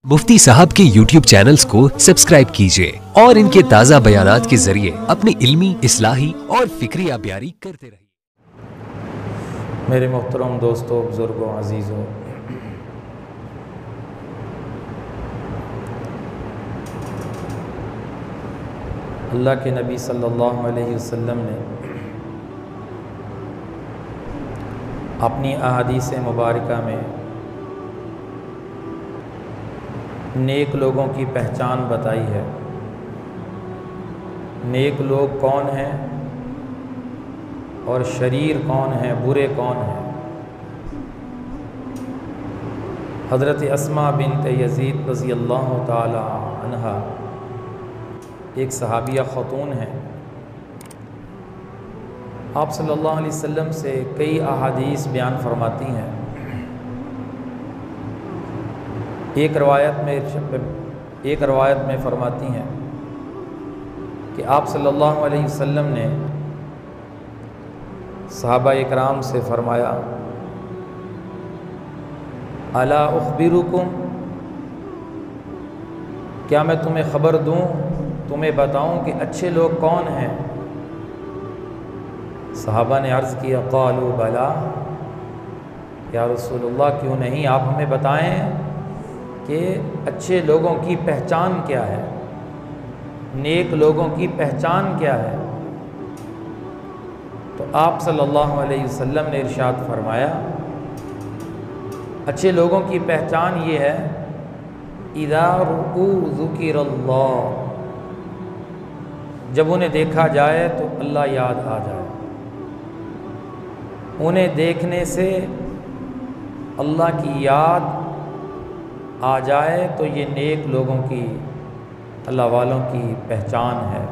मुफ्ती साहब के YouTube channels को सब्सक्राइब कीजिए और इनके ताज़ा बयानात के जरिए अपनी इल्मी, इस्लाही और फिक्री आबियारी करते रहिए। मेरे मोहतरम दोस्तों, बुज़ुर्गों, अज़ीज़ों, अल्लाह के नबी सल्लल्लाहु अलैहि वसल्लम ने अपनी अहादीस मुबारका में नेक लोगों की पहचान बताई है। नेक लोग कौन हैं और शरीर कौन हैं, बुरे कौन हैं। हज़रत अस्मा बिन्त यज़ीद रज़ी अल्लाह ताला अन्हा एक सहाबिया ख़तून हैं। आप सल्लल्लाहु अलैहि वसल्लम से कई अहादीस बयान फरमाती हैं। एक रवायत में फरमाती हैं कि आप सल्लल्लाहु अलैहि वसल्लम ने सहाबा इकराम से फरमाया, अला उख़बिरुकुम, क्या मैं तुम्हें ख़बर दूँ, तुम्हें बताऊँ कि अच्छे लोग कौन हैं। सहाबा ने अर्ज़ किया, क़ालू बला, या रसूलल्लाह क्यों नहीं, आप हमें बताएं कि अच्छे लोगों की पहचान क्या है, नेक लोगों की पहचान क्या है। तो आप सल्लल्लाहु अलैहि वसल्लम ने इरशाद फरमाया, अच्छे लोगों की पहचान ये है, इज़ा रुऊ ज़ुकिरल्लाह, जब उन्हें देखा जाए तो अल्लाह याद आ जाए। उन्हें देखने से अल्लाह की याद आ जाए तो ये नेक लोगों की, अल्लाह वालों की पहचान है।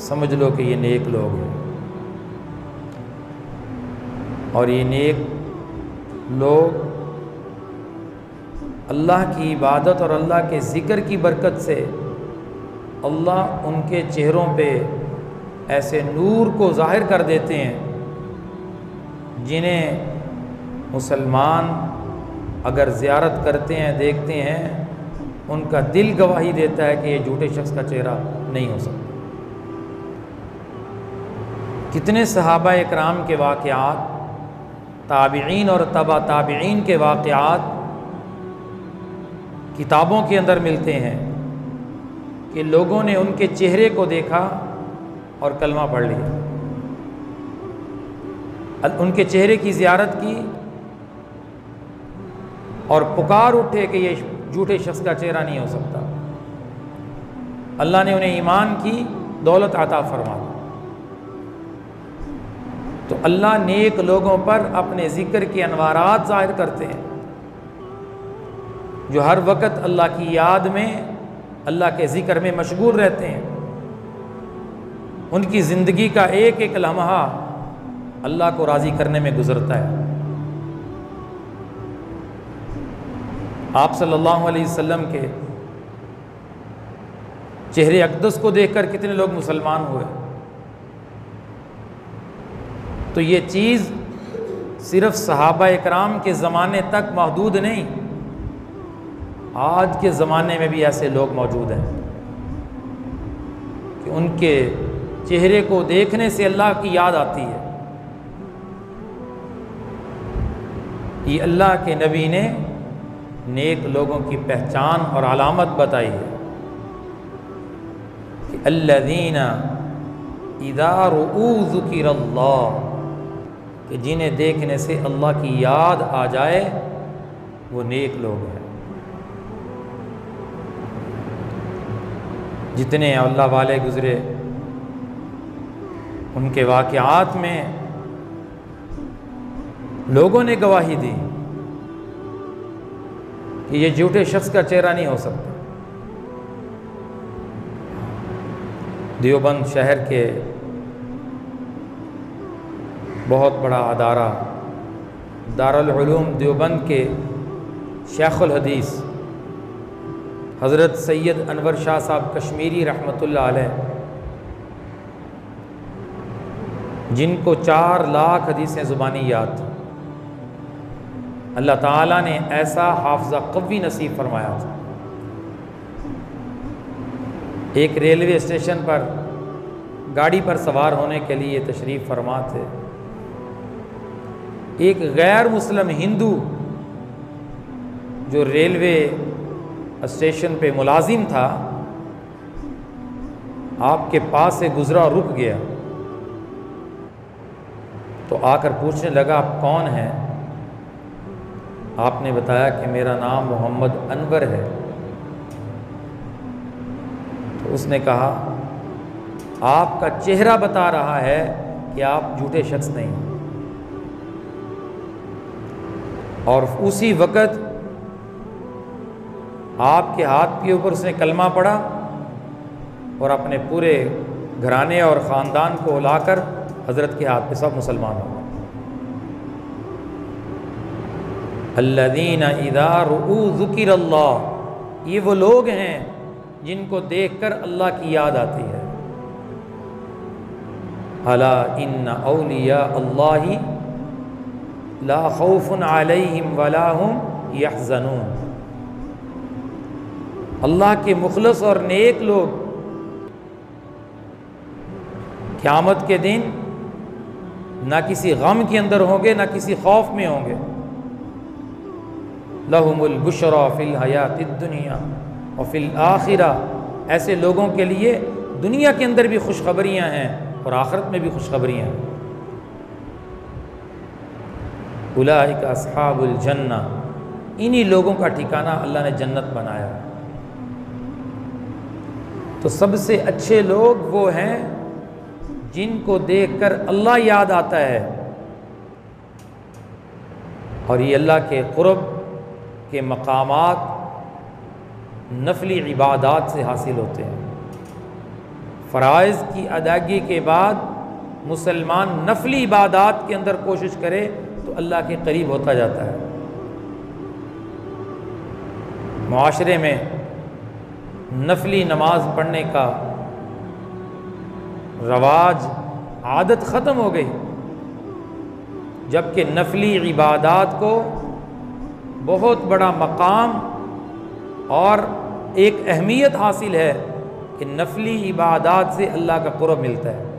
समझ लो कि ये नेक लोग हैं। और ये नेक लोग अल्लाह की इबादत और अल्लाह के ज़िक्र की बरकत से अल्लाह उनके चेहरों पे ऐसे नूर को ज़ाहिर कर देते हैं जिन्हें मुसलमान अगर ज़ियारत करते हैं, देखते हैं, उनका दिल गवाही देता है कि ये झूठे शख्स का चेहरा नहीं हो सकता। कितने सहाबा इकराम के वाक़यात, ताबिईन और तबा ताबिईन के वाक़यात किताबों के अंदर मिलते हैं कि लोगों ने उनके चेहरे को देखा और कलमा पढ़ लिया, उनके चेहरे की ज़ियारत की और पुकार उठे कि ये झूठे शख्स का चेहरा नहीं हो सकता। अल्लाह ने उन्हें ईमान की दौलत अता फरमा। तो अल्लाह नेक लोगों पर अपने ज़िक्र के अनवारात ज़ाहिर करते हैं, जो हर वक्त अल्लाह की याद में, अल्लाह के ज़िक्र में मशगूल रहते हैं। उनकी ज़िंदगी का एक एक लम्हा अल्लाह को राज़ी करने में गुज़रता है। आप सल्लल्लाहु अलैहि वसल्लम के चेहरे अक़दस को देखकर कितने लोग मुसलमान हुए। तो ये चीज़ सिर्फ़ सहाबा इकराम के ज़माने तक महदूद नहीं, आज के ज़माने में भी ऐसे लोग मौजूद हैं कि उनके चेहरे को देखने से अल्लाह की याद आती है। ये अल्लाह के नबी ने नेक लोगों की पहचान और अलामत बताई है कि अल्लज़ीना इज़ा रुऊ ज़ुकिरल्लाह, कि जिन्हें देखने से अल्लाह की याद आ जाए वो नेक लोग हैं। जितने अल्लाह वाले गुज़रे उनके वाक़यात में लोगों ने गवाही दी कि ये झूठे शख्स का चेहरा नहीं हो सकता। देवबंद शहर के बहुत बड़ा अदारा दारुल उलूम देवबंद के शेखुल हदीस हज़रत सैयद अनवर शाह साहब कश्मीरी रहमतुल्लाह अलैह, जिनको 4 लाख हदीसें ज़ुबानी याद थी, अल्लाह ताला ने ऐसा हाफ़ज़ा क़वी नसीब फरमाया था। एक रेलवे स्टेशन पर गाड़ी पर सवार होने के लिए तशरीफ़ फरमा थे। एक गैर मुस्लिम हिंदू जो रेलवे स्टेशन पे मुलाजिम था, आपके पास से गुज़रा, रुक गया तो आकर पूछने लगा, आप कौन हैं? आपने बताया कि मेरा नाम मोहम्मद अनवर है। तो उसने कहा, आपका चेहरा बता रहा है कि आप झूठे शख्स नहीं। और उसी वक़्त आपके हाथ के ऊपर उसने कलमा पढ़ा और अपने पूरे घराने और ख़ानदान को लाकर हज़रत के हाथ पे सब मुसलमान हो गए। अल्लज़ीना इज़ा रुऊ ज़ुकिरल्लाह, ये वो लोग हैं जिनको देखकर अल्लाह की याद आती है। अला इन्ना औलिया अल्लाहि ला खौफुन अलैहिम वला हुम यहज़नून। अल्लाह के मुखलस और नेक लोग क़यामत के दिन ना किसी गम के अंदर होंगे, ना किसी खौफ में होंगे। लहुमुल बुशरा फिल हयातिद दुनिया और फिल आखिरा, ऐसे लोगों के लिए दुनिया के अंदर भी खुशखबरियाँ हैं और आखिरत में भी खुशखबरियाँ हैं। उलाइका अस्हाबुल जन्ना, इन्हीं लोगों का ठिकाना अल्लाह ने जन्नत बनाया। तो सबसे अच्छे लोग वो हैं जिनको देखकर अल्लाह याद आता है, और ये अल्लाह के क़ुर्ब के मकामात नफली इबादात से हासिल होते हैं। फ़राइज़ की अदायगी के बाद मुसलमान नफली इबादात के अंदर कोशिश करे तो अल्लाह के करीब होता जाता है। मुआशरे में नफली नमाज पढ़ने का रवाज, आदत ख़त्म हो गई, जबकि नफली इबादात को बहुत बड़ा मकाम और एक अहमियत हासिल है कि नफली इबादात से अल्लाह का क़ुर्ब मिलता है।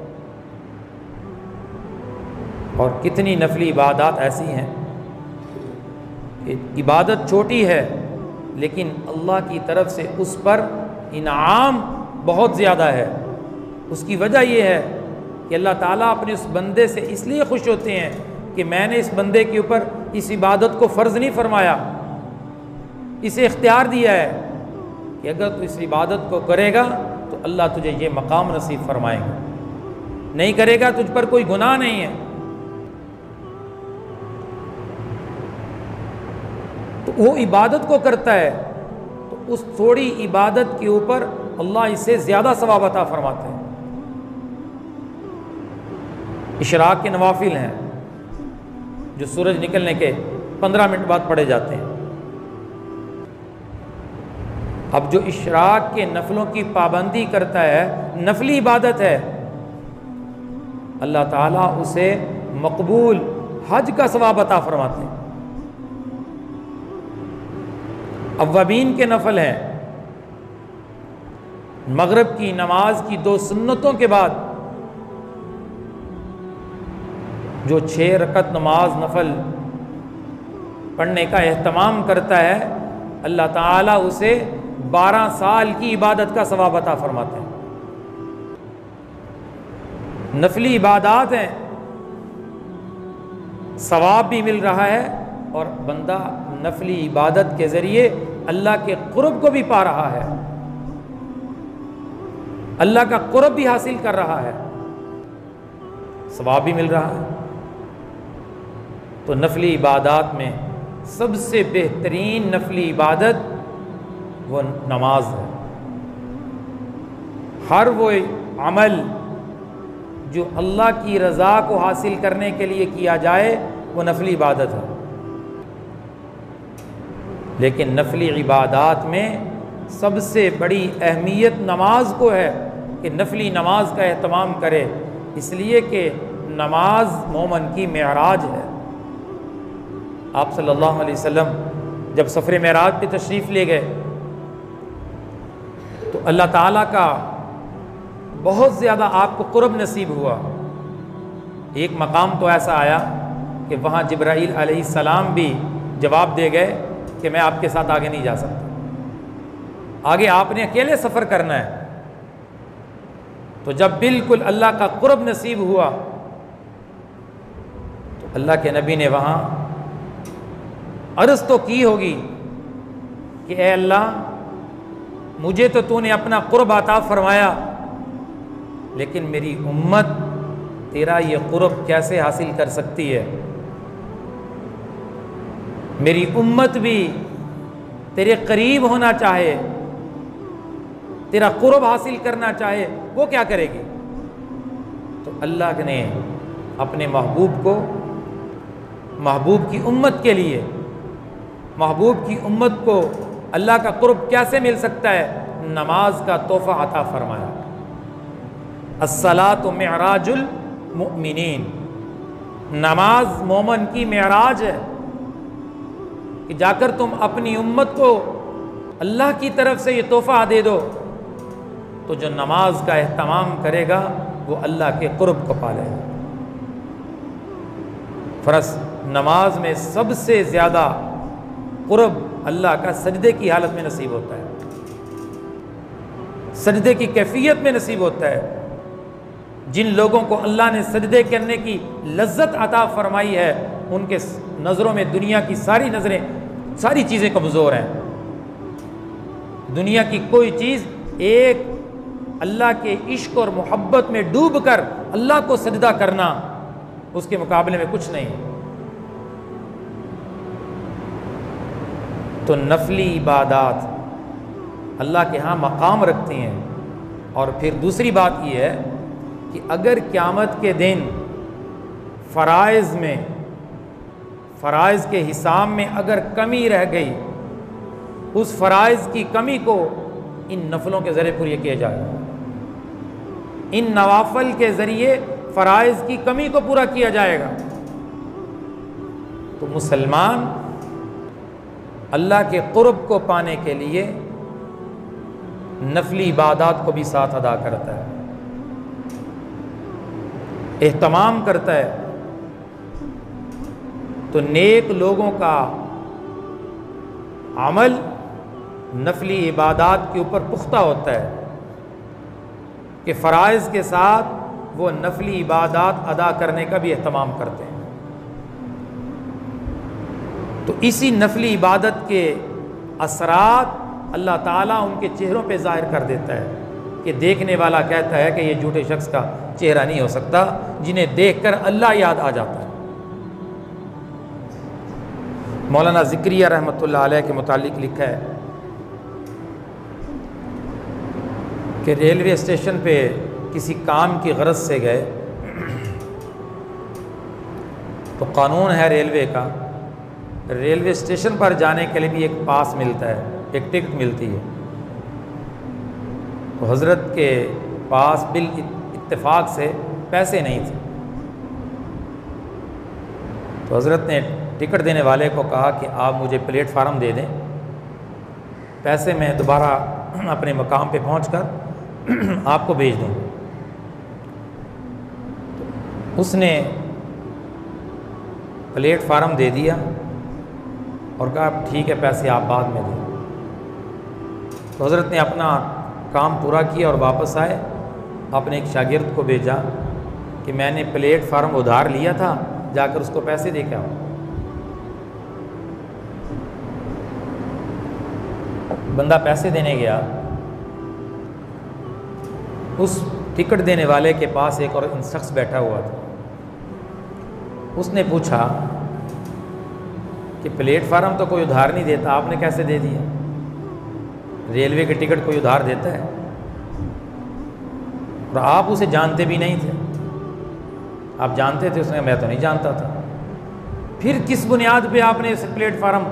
और कितनी नफली इबादात ऐसी हैं कि इबादत छोटी है लेकिन अल्लाह की तरफ से उस पर इनाम बहुत ज़्यादा है। उसकी वजह यह है कि अल्लाह ताला अपने उस बंदे से इसलिए खुश होते हैं कि मैंने इस बंदे के ऊपर इस इबादत को फ़र्ज़ नहीं फरमाया, इसे इख्तियार दिया है कि अगर तू इस इबादत को करेगा तो अल्लाह तुझे ये मकाम नसीब फरमाएगा, नहीं करेगा तुझ पर कोई गुनाह नहीं है। तो वो इबादत को करता है तो उस थोड़ी इबादत के ऊपर अल्लाह इससे ज़्यादा सवाब अता फरमाते हैं। इशराक के नवाफिल हैं जो सूरज निकलने के 15 मिनट बाद पढ़े जाते हैं। अब जो इशराक के नफलों की पाबंदी करता है, नफली इबादत है, अल्लाह ताला उसे मकबूल हज का सवाब अता फरमाते हैं। अव्वाबीन के नफल हैं, मगरिब की नमाज की 2 सुन्नतों के बाद जो 6 रकत नमाज नफल पढ़ने का एहतमाम करता है, अल्लाह ताला उसे 12 साल की इबादत का सवाब अता फरमाते हैं। नफली इबादात हैं, सवाब भी मिल रहा है और बंदा नफली इबादत के ज़रिए अल्लाह के क़ुर्ब को भी पा रहा है, अल्लाह का क़ुर्ब भी हासिल कर रहा है, सवाब भी मिल रहा है। तो नफली इबादात में सबसे बेहतरीन नफली इबादत वो नमाज है। हर वो अमल जो अल्लाह की रज़ा को हासिल करने के लिए किया जाए वो नफली इबादत है। लेकिन नफली इबादात में सबसे बड़ी अहमियत नमाज को है कि नफली नमाज का एहतमाम करे, इसलिए कि नमाज मोमन की मेराज है। आप सल्लल्लाहु अलैहि वसल्लम जब सफ़र मेराज पे तशरीफ़ ले गए तो अल्लाह ताला का बहुत ज़्यादा आपको कुर्ब नसीब हुआ। एक मकाम तो ऐसा आया कि वहाँ जिब्राईल अलैहिस्सलाम भी जवाब दे गए कि मैं आपके साथ आगे नहीं जा सकता, आगे आपने अकेले सफ़र करना है। तो जब बिल्कुल अल्लाह का कुर्ब नसीब हुआ तो अल्लाह के नबी ने वहाँ अर्ज़ तो की होगी कि ए अल्लाह, मुझे तो तूने अपना कुर्ब अता फरमाया, लेकिन मेरी उम्मत तेरा ये कुर्ब कैसे हासिल कर सकती है? मेरी उम्मत भी तेरे करीब होना चाहे, तेरा कुर्ब हासिल करना चाहे, वो क्या करेगी? तो अल्लाह ने अपने महबूब को, महबूब की उम्मत के लिए, महबूब की उम्मत को अल्लाह का कुर्ब कैसे मिल सकता है? नमाज का तोहफ़ा अता फरमाया। अस्सलातु मिअराजुल मुमिनीन, नमाज मोमन की मेराज है कि जाकर तुम अपनी उम्मत को अल्लाह की तरफ से ये तोहफ़ा दे दो, तो जो नमाज का एहतमाम करेगा वो अल्लाह के कुर्ब को पालेगा। फ़र्ज़ नमाज में सबसे ज़्यादा कुर्ब अल्लाह का सजदे की हालत में नसीब होता है, सजदे की कैफियत में नसीब होता है। जिन लोगों को अल्लाह ने सजदे करने की लज्जत अता फरमाई है, उनके नज़रों में दुनिया की सारी नज़रें, सारी चीज़ें कमज़ोर हैं। दुनिया की कोई चीज़ एक अल्लाह के इश्क और मोहब्बत में डूब कर अल्लाह को सजदा करना, उसके मुकाबले में कुछ नहीं। तो नफली इबादात अल्लाह के यहाँ मकाम रखती हैं। और फिर दूसरी बात यह है कि अगर क़यामत के दिन फ़राइज़ में, फ़राइज़ के हिसाब में अगर कमी रह गई, उस फ़राइज़ की कमी को इन नफलों के ज़रिए पूरी किया जाएगा। इन नवाफल के ज़रिए फ़राइज़ की कमी को पूरा किया जाएगा। तो मुसलमान अल्लाह के कुर्ब को पाने के लिए नफली इबादात को भी साथ अदा करता है, एहतमाम करता है। तो नेक लोगों का अमल नफली इबादात के ऊपर पुख्ता होता है कि फ़राइज़ के साथ वो नफली इबादात अदा करने का भी एहतमाम करते हैं। तो इसी नफली इबादत के असरात अल्लाह ताला उनके चेहरों पे ज़ाहिर कर देता है कि देखने वाला कहता है कि ये झूठे शख्स का चेहरा नहीं हो सकता, जिन्हें देखकर अल्लाह याद आ जाता है। मौलाना ज़िक्रिया रहमतुल्लाह अलैह के मुतालिक लिखा है कि रेलवे स्टेशन पे किसी काम की गरज से गए, तो कानून है रेलवे का, रेलवे स्टेशन पर जाने के लिए भी एक पास मिलता है, एक टिकट मिलती है। तो हज़रत के पास बिल इत्तेफाक से पैसे नहीं थे, तो हज़रत ने टिकट देने वाले को कहा कि आप मुझे प्लेटफार्म दे दें, पैसे मैं दोबारा अपने मकाम पे पहुंचकर आपको भेज दूँ। उसने प्लेटफार्म दे दिया और कहा ठीक है, पैसे आप बाद में दें। तो हज़रत ने अपना काम पूरा किया और वापस आए, अपने एक शागिर्द को भेजा कि मैंने प्लेटफार्म उधार लिया था, जाकर उसको पैसे दे के आओ। बंदा पैसे देने गया, उस टिकट देने वाले के पास एक और शख्स बैठा हुआ था। उसने पूछा कि प्लेटफार्म तो कोई उधार नहीं देता, आपने कैसे दे दिया? रेलवे के टिकट कोई उधार देता है? और आप उसे जानते भी नहीं थे। आप जानते थे? उसने मैं तो नहीं जानता था। फिर किस बुनियाद पे आपने उसे प्लेटफार्म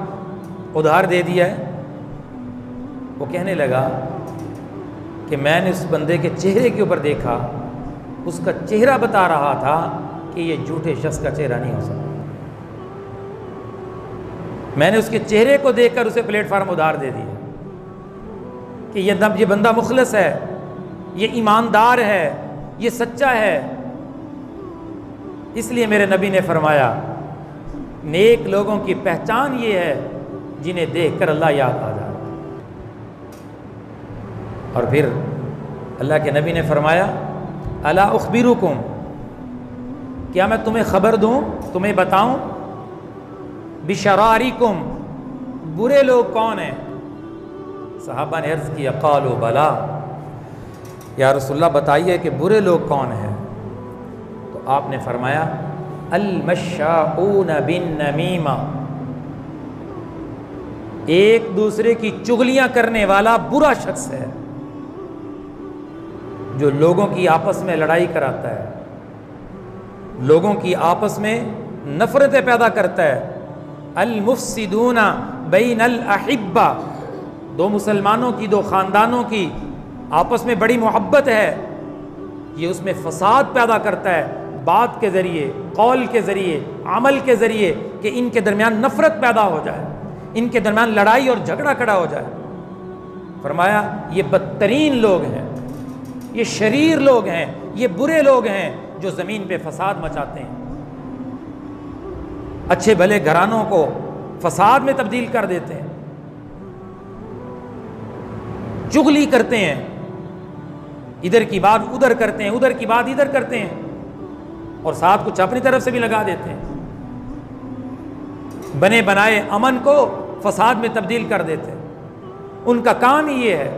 उधार दे दिया है? वो कहने लगा कि मैंने उस बंदे के चेहरे के ऊपर देखा, उसका चेहरा बता रहा था कि ये झूठे शख्स का चेहरा नहीं हो सकता। मैंने उसके चेहरे को देखकर उसे प्लेटफार्म उधार दे दिया कि ये बंदा मुखलिस है, ये ईमानदार है, ये सच्चा है। इसलिए मेरे नबी ने फरमाया नेक लोगों की पहचान ये है जिन्हें देखकर अल्लाह याद आ जाए। और फिर अल्लाह के नबी ने फरमाया अला उखबिरुकुम, क्या मैं तुम्हें खबर दूं, तुम्हें बताऊं, बिशरारिकुम, बुरे लोग कौन हैं? सहाबा ने अर्ज़ किया क़ालू बला, या रसूलल्लाह बताइए कि बुरे लोग कौन हैं? तो आपने फरमाया अल-मश्शाऊन बिन नमीमा, एक दूसरे की चुगलियां करने वाला बुरा शख्स है जो लोगों की आपस में लड़ाई कराता है, लोगों की आपस में नफरतें पैदा करता है। अल-मुफ्सिदूना बैनल अहिब्बा, दो मुसलमानों की, दो ख़ानदानों की आपस में बड़ी मोहब्बत है, ये उसमें फसाद पैदा करता है बात के ज़रिए, कौल के ज़रिए, अमल के ज़रिए, कि इनके दरमियान नफ़रत पैदा हो जाए, इनके दरमियान लड़ाई और झगड़ा खड़ा हो जाए। फरमाया ये बदतरीन लोग हैं, ये शरीर लोग हैं, ये बुरे लोग हैं जो ज़मीन पे फसाद मचाते हैं, अच्छे भले घरानों को फसाद में तब्दील कर देते हैं, चुगली करते हैं, इधर की बात उधर करते हैं, उधर की बात इधर करते हैं, और साथ कुछ अपनी तरफ से भी लगा देते हैं, बने बनाए अमन को फसाद में तब्दील कर देते हैं। उनका काम ही ये है।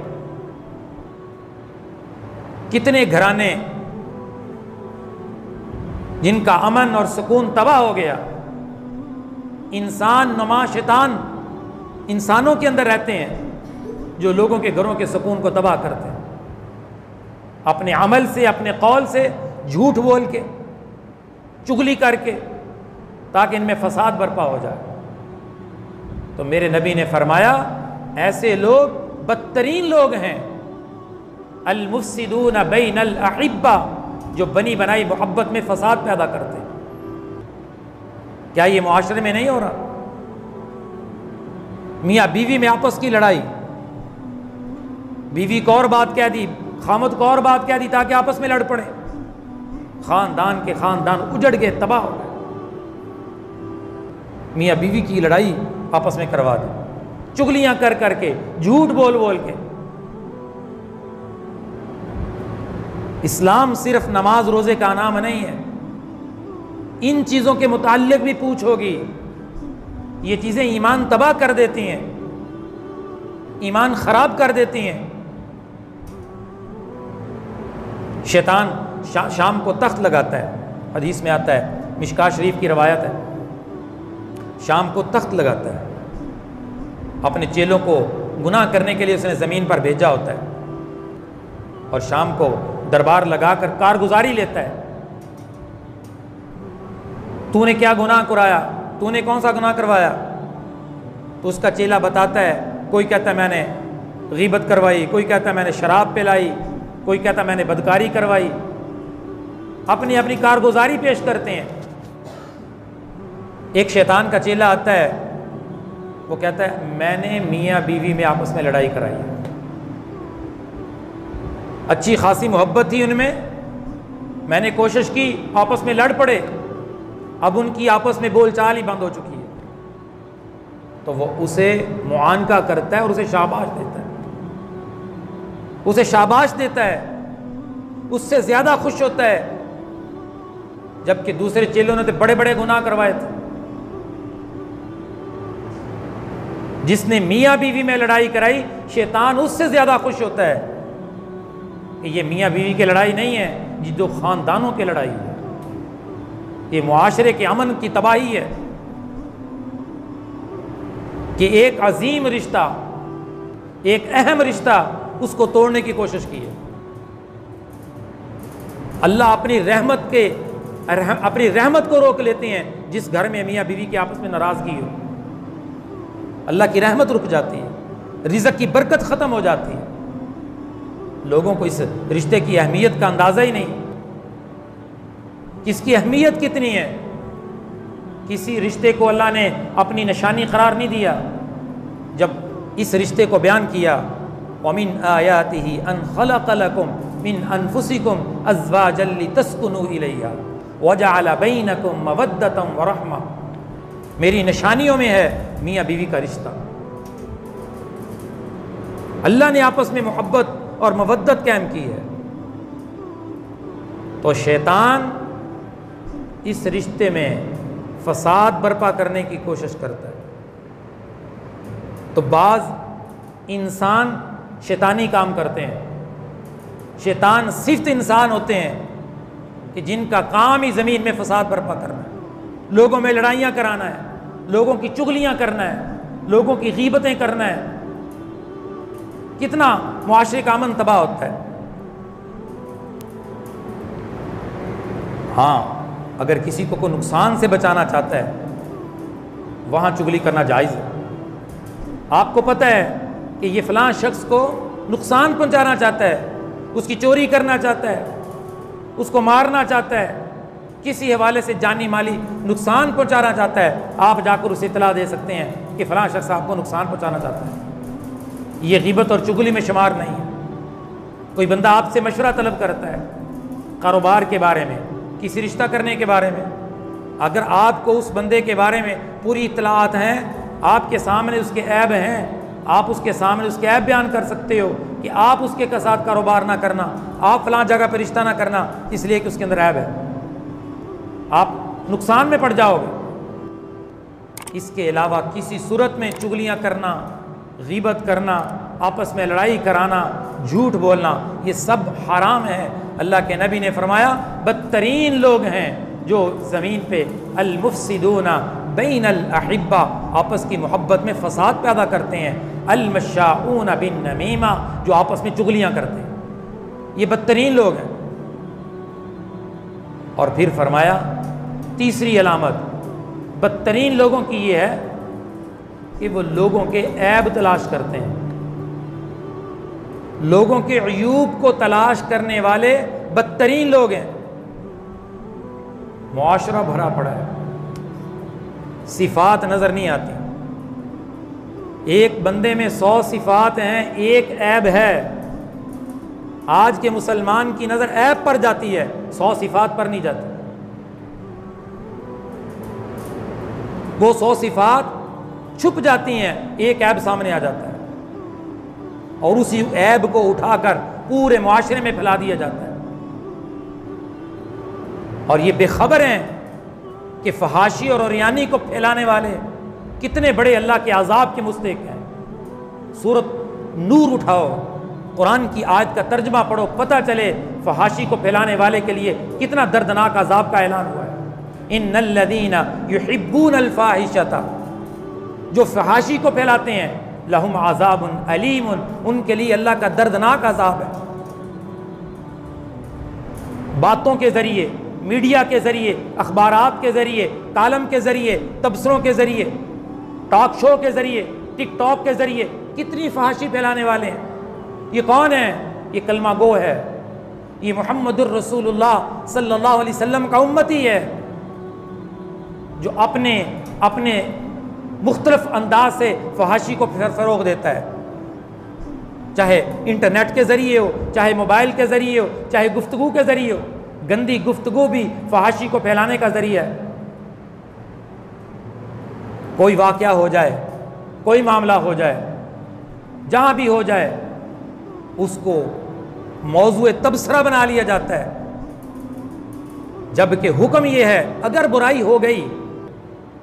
कितने घराने जिनका अमन और सुकून तबाह हो गया, इंसान नुमा शैतान इंसानों के अंदर रहते हैं जो लोगों के घरों के सुकून को तबाह करते हैं, अपने अमल से, अपने कौल से, झूठ बोल के, चुगली करके, ताकि इनमें फसाद बर्पा हो जाए। तो मेरे नबी ने फरमाया ऐसे लोग बदतरीन लोग हैं, अल-मुफ्सिदून बैनल अहिब्बा, जो बनी बनाई मोहब्बत में फसाद पैदा करते हैं। क्या ये मुआशरे में नहीं हो रहा? मियाँ बीवी में आपस की लड़ाई, बीवी को और बात कह दी, खामद को और बात कह दी, ताकि आपस में लड़ पड़े, खानदान के खानदान उजड़ गए, तबाह हो गए। मियाँ बीवी की लड़ाई आपस में करवा दी, चुगलियां कर करके, झूठ बोल बोल के। इस्लाम सिर्फ नमाज रोजे का नाम नहीं है, इन चीज़ों के मुताल्लिक भी पूछोगी, ये चीज़ें ईमान तबाह कर देती हैं, ईमान ख़राब कर देती हैं। शैतान शाम को तख्त लगाता है, हदीस में आता है, मिशका शरीफ की रवायत है, शाम को तख्त लगाता है, अपने चेलों को गुनाह करने के लिए उसने ज़मीन पर भेजा होता है, और शाम को दरबार लगाकर कारगुजारी लेता है। तूने क्या गुनाह कराया, तूने कौन सा गुनाह करवाया? तो उसका चेला बताता है, कोई कहता है मैंने गीबत करवाई, कोई कहता है मैंने शराब पिलाई, कोई कहता है मैंने बदकारी करवाई, अपनी अपनी कारगुजारी पेश करते हैं। एक शैतान का चेला आता है, वो कहता है मैंने मियाँ बीवी में आपस में लड़ाई कराई है, अच्छी खासी मोहब्बत थी उनमें, मैंने कोशिश की आपस में लड़ पड़े, अब उनकी आपस में बोलचाल ही बंद हो चुकी है। तो वो उसे मुआनका करता है और उसे शाबाश देता है, उसे शाबाश देता है, उससे ज़्यादा खुश होता है, जबकि दूसरे चेलों ने तो बड़े बड़े गुनाह करवाए थे। जिसने मियाँ बीवी में लड़ाई कराई, शैतान उससे ज़्यादा खुश होता है कि ये मियाँ बीवी की लड़ाई नहीं है, ये दो ख़ानदानों की लड़ाई है, ये मुआशरे के अमन की तबाही है, कि एक अजीम रिश्ता, एक अहम रिश्ता, उसको तोड़ने की कोशिश की है। अल्लाह अपनी रहमत को रोक लेते हैं जिस घर में मियाँ बीवी की आपस में नाराज़गी हो, अल्लाह की रहमत रुक जाती है, रिज़्क़ की बरकत ख़त्म हो जाती है। लोगों को इस रिश्ते की अहमियत का अंदाज़ा ही नहीं, किसकी अहमियत कितनी है। किसी रिश्ते को अल्लाह ने अपनी निशानी करार नहीं दिया। जब इस रिश्ते को बयान किया, वमिन आयातिही अन खलक़ लकुम मिन अनफुसिकुम अज़वाजन लितस्कुनू इलैहा वजअल बैनकुम मवद्दतन व रहमा, मेरी निशानियों में है मियाँ बीवी का रिश्ता। अल्लाह ने आपस में मोहब्बत और मवद्दत कायम की है। तो शैतान इस रिश्ते में फसाद बर्पा करने की कोशिश करता है। तो बाज़ इंसान शैतानी काम करते हैं। शैतान सिर्फ इंसान होते हैं कि जिनका काम ही ज़मीन में फसाद बर्पा करना है, लोगों में लड़ाइयाँ कराना है, लोगों की चुगलियाँ करना है, लोगों की गीबतें करना है। कितना मुआशरे का अमन तबाह होता है। हाँ, अगर किसी को नुकसान से बचाना चाहता है, वहाँ चुगली करना जायज़ है। आपको पता है कि ये फ़लाँ शख्स को नुकसान पहुँचाना चाहता है, उसकी चोरी करना चाहता है, उसको मारना चाहता है, किसी हवाले से जानी माली नुकसान पहुँचाना चाहता है, आप जाकर उसे इत्तला दे सकते हैं कि फ़लाँ शख्स आपको नुकसान पहुँचाना चाहता है। ये ग़ीबत और चुगली में शुमार नहीं है। कोई बंदा आपसे मशवरा तलब करता है कारोबार के बारे में, किसी रिश्ता करने के बारे में, अगर आपको उस बंदे के बारे में पूरी इत्तलात हैं, आपके सामने उसके ऐब हैं, आप उसके सामने उसके ऐब बयान कर सकते हो कि आप उसके साथ कारोबार ना करना, आप फलां जगह पर रिश्ता ना करना, इसलिए कि उसके अंदर ऐब है, आप नुकसान में पड़ जाओगे। इसके अलावा किसी सूरत में चुगलियाँ करना, ग़ीबत करना, आपस में लड़ाई कराना, झूठ बोलना, ये सब हराम है। अल्लाह के नबी ने फरमाया, बदतरीन लोग हैं जो ज़मीन पे अल-मुफ़्सिदूना बैनल अहिब्बा, आपस की मोहब्बत में फ़साद पैदा करते हैं, अल-मश्शाऊना बिन नमीमा, जो आपस में चुगलियाँ करते हैं, ये बदतरीन लोग हैं। और फिर फरमाया तीसरी अलामत बदतरीन लोगों की ये है कि वो लोगों के ऐब तलाश करते हैं। लोगों के अयूब को तलाश करने वाले बदतरीन लोग हैं। मुआशरा भरा पड़ा है, सिफात नजर नहीं आती। एक बंदे में 100 सिफात हैं, एक ऐब है। आज के मुसलमान की नजर ऐब पर जाती है, 100 सिफात पर नहीं जाती। वो 100 सिफात छुप जाती हैं, एक ऐब सामने आ जाता है और उसी ऐब को उठाकर पूरे मुआशरे में फैला दिया जाता है। और ये बेखबर हैं कि फहाशी और औरियानी को फैलाने वाले कितने बड़े अल्लाह के अजाब के मुस्तहिक हैं। सूरत नूर उठाओ, कुरान की आयत का तर्जमा पढ़ो, पता चले फहाशी को फैलाने वाले के लिए कितना दर्दनाक अजाब का ऐलान हुआ है। इन्नल्लज़ीना युहिब्बूनल फाहिशता, जो फहाशी को फैलाते हैं, लहुम अज़ाबुन अलीमुन, उनके लिए अल्लाह का दर्दनाक अज़ाब है। बातों के ज़रिए, मीडिया के ज़रिए, अखबारात के ज़रिए, कालम के ज़रिए, तबसरों के ज़रिए, टॉक शो के ज़रिए, टिकटॉक के ज़रिए कितनी फहाशी फैलाने वाले हैं। ये कौन है? ये कलमा गो है, ये मुहम्मदुर रसूलुल्लाह सल्लल्लाहु अलैहि वसल्लम का उम्मती है, जो अपने मुख्तलिफ अंदाज से फहाशी को फ़रोग़ देता है। चाहे इंटरनेट के ज़रिए हो, चाहे मोबाइल के ज़रिए हो, चाहे गुफ्तगू के ज़रिए हो। गंदी गुफ्तगू भी फहाशी को फैलाने का ज़रिया है। कोई वाक़या हो जाए, कोई मामला हो जाए, जहाँ भी हो जाए, उसको मौज़ूए तबसरा बना लिया जाता है। जबकि हुक्म ये है, अगर बुराई हो गई,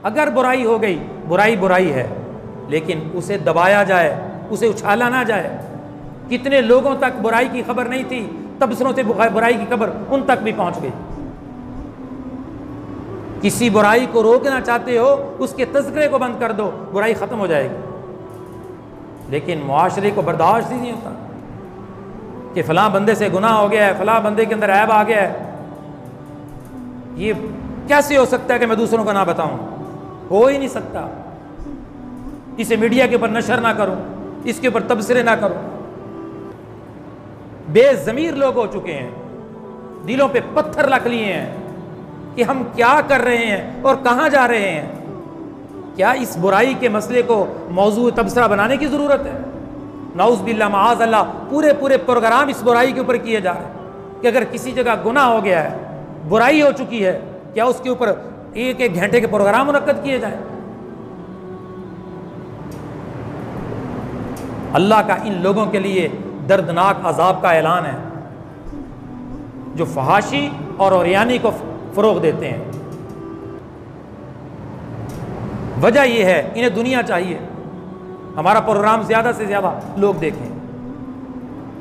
अगर बुराई हो गई, बुराई बुराई है, लेकिन उसे दबाया जाए, उसे उछाला ना जाए। कितने लोगों तक बुराई की खबर नहीं थी, तबसरों से बुराई की खबर उन तक भी पहुंच गई। किसी बुराई को रोकना चाहते हो, उसके तज़किरे को बंद कर दो, बुराई ख़त्म हो जाएगी। लेकिन मुआशरे को बर्दाश्त ही नहीं होता कि फ़लाँ बंदे से गुनाह हो गया है, फ़लाँ बंदे के अंदर ऐब आ गया है। ये कैसे हो सकता है कि मैं दूसरों को ना बताऊं? हो ही नहीं सकता। इसे मीडिया के ऊपर नशर ना करूं, इसके ऊपर तबसरे ना करूं। बेज़मीर लोग हो चुके हैं, दिलों पे पत्थर रख लिए हैं कि हम क्या कर रहे हैं और कहाँ जा रहे हैं। क्या इस बुराई के मसले को मौजू तबसरा बनाने की ज़रूरत है? नाउज़ बिल्लाह माज़ अल्लाह, पूरे पूरे प्रोग्राम इस बुराई के ऊपर किए जा रहे हैं कि अगर किसी जगह गुनाह हो गया है, बुराई हो चुकी है, क्या उसके ऊपर एक एक घंटे के प्रोग्राम मुनक्कद किए जाएं? अल्लाह का इन लोगों के लिए दर्दनाक अजाब का ऐलान है जो फहाशी और औरियानी को फ़रोग़ देते हैं। वजह यह है, इन्हें दुनिया चाहिए, हमारा प्रोग्राम ज़्यादा से ज़्यादा लोग देखें,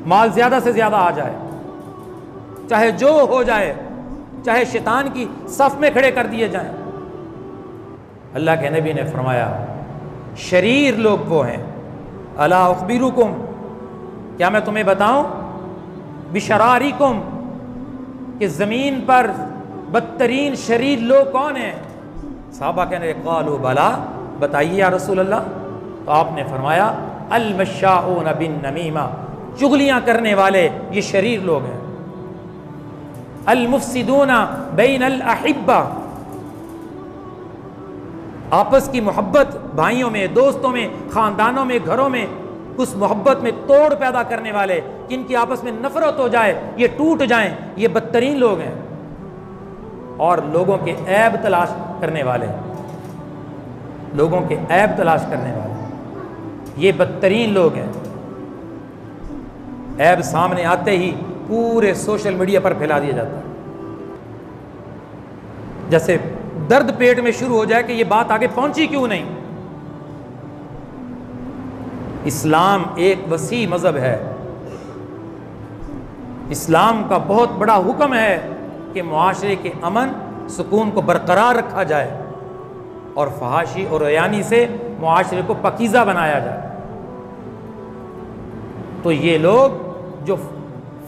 माल ज़्यादा से ज़्यादा आ जाए, चाहे जो हो जाए, चाहे शैतान की सफ में खड़े कर दिए जाएं। अल्लाह के नबी ने फरमाया, शरीर लोग वो हैं, अला उखबिरुकुम, क्या मैं तुम्हें बताऊं, बिशरारिकुम, कि ज़मीन पर बदतरीन शरीर लोग कौन हैं? साहबा कहने क़ालू बला, बताइए या रसूल अल्लाह। तो आपने फरमाया, अल मश्शाऊन बिन नमीमा, चुगलियाँ करने वाले ये शरीर लोग हैं। अल मुफ्सिदूना बैन अल अहिब्बा, आपस की मोहब्बत भाइयों में, दोस्तों में, ख़ानदानों में, घरों में उस मोहब्बत में तोड़ पैदा करने वाले, कि इनकी आपस में नफरत हो जाए, ये टूट जाएं, ये बदतरीन लोग हैं। और लोगों के ऐब तलाश करने वाले, लोगों के ऐब तलाश करने वाले ये बदतरीन लोग हैं। ऐब सामने आते ही पूरे सोशल मीडिया पर फैला दिया जाता है। जैसे दर्द पेट में शुरू हो जाए कि ये बात आगे पहुंची क्यों नहीं। इस्लाम एक वसी मज़हब है। इस्लाम का बहुत बड़ा हुक्म है कि मुआशरे के अमन सुकून को बरकरार रखा जाए और फहाशी और रयानी से मुआशरे को पकीज़ा बनाया जाए। तो ये लोग जो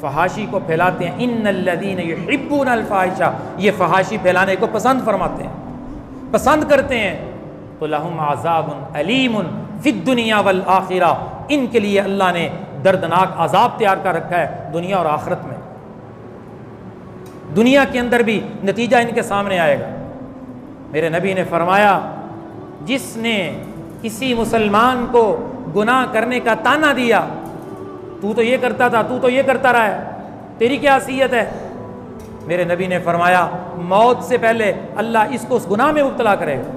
फहाशी को फैलाते हैं, इन्नल्लज़ीना युहिब्बूनल फ़ाहिशा, ये फहाशी फैलाने को पसंद फरमाते हैं, पसंद करते हैं। तो लहुम अज़ाबुन अलीमुन फ़िद दुनिया वल आखिरा, इनके लिए अल्लाह ने दर्दनाक अजाब तैयार कर रखा है दुनिया और आखिरत में। दुनिया के अंदर भी नतीजा इनके सामने आएगा। मेरे नबी ने फरमाया, जिसने किसी मुसलमान को गुनाह करने का ताना दिया, तू तो ये करता था, तू तो ये करता रहा है, तेरी क्या हैसियत है, मेरे नबी ने फरमाया मौत से पहले अल्लाह इसको उस गुनाह में मुब्तला करेगा।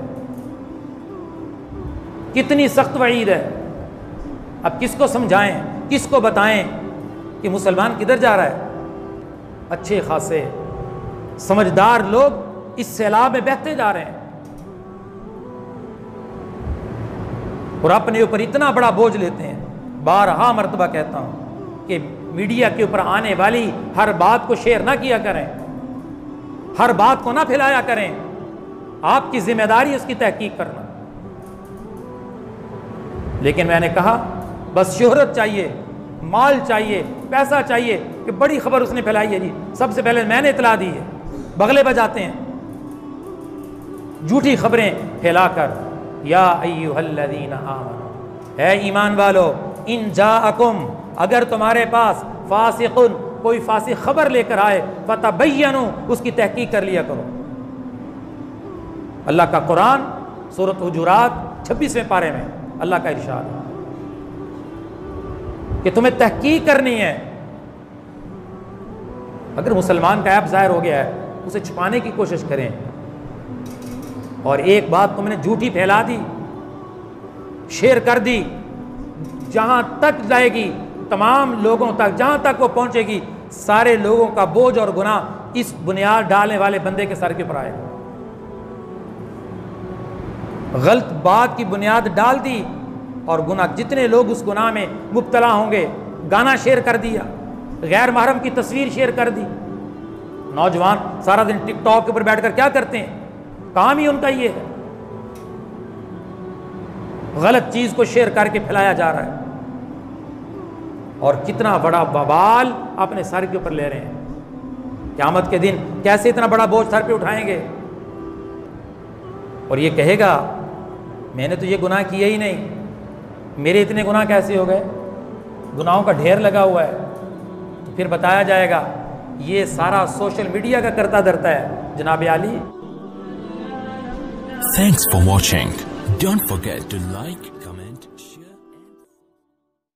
कितनी सख्त वईद है। अब किसको समझाएं, किसको बताएं कि मुसलमान किधर जा रहा है। अच्छे खासे समझदार लोग इस सैलाब में बहते जा रहे हैं और अपने ऊपर इतना बड़ा बोझ लेते हैं। बारहा मर्तबा कहता हूं कि मीडिया के ऊपर आने वाली हर बात को शेयर ना किया करें, हर बात को ना फैलाया करें। आपकी जिम्मेदारी उसकी तहकीक करना। लेकिन मैंने कहा बस शोहरत चाहिए, माल चाहिए, पैसा चाहिए कि बड़ी खबर उसने फैलाई है जी, सबसे पहले मैंने इतला दी है, बगले बजाते हैं झूठी खबरें फैलाकर। या अय्युहल्लज़ीना आमनू, है ईमान वालो, इन जाअकुम, अगर तुम्हारे पास फासिकुन, कोई फासिक खबर लेकर आए, फतबय्यनु, उसकी तहकीक कर लिया करो। अल्लाह का कुरान सूरत हुजुरात 26वें पारे में अल्लाह का इरशाद है कि तुम्हें तहकीक करनी है। अगर मुसलमान का ऐब ज़ाहिर हो गया है, उसे छुपाने की कोशिश करें। और एक बात तुमने झूठी फैला दी, शेयर कर दी, जहां तक जाएगी तमाम लोगों तक, जहां तक वो पहुंचेगी, सारे लोगों का बोझ और गुनाह इस बुनियाद डालने वाले बंदे के सर के ऊपर आएगा। गलत बात की बुनियाद डाल दी और गुनाह, जितने लोग उस गुनाह में मुब्तला होंगे, गाना शेयर कर दिया, गैर महरम की तस्वीर शेयर कर दी। नौजवान सारा दिन टिकटॉक के ऊपर बैठकर क्या करते हैं, काम ही उनका ये है, गलत चीज को शेयर करके फैलाया जा रहा है और कितना बड़ा बवाल अपने सर के ऊपर ले रहे हैं। क़यामत के दिन कैसे इतना बड़ा बोझ सर पे उठाएंगे और ये कहेगा मैंने तो ये गुनाह किया ही नहीं, मेरे इतने गुनाह कैसे हो गए, गुनाहों का ढेर लगा हुआ है। तो फिर बताया जाएगा ये सारा सोशल मीडिया का करता धरता है जनाब आली। Thanks for watching. Don't forget to like,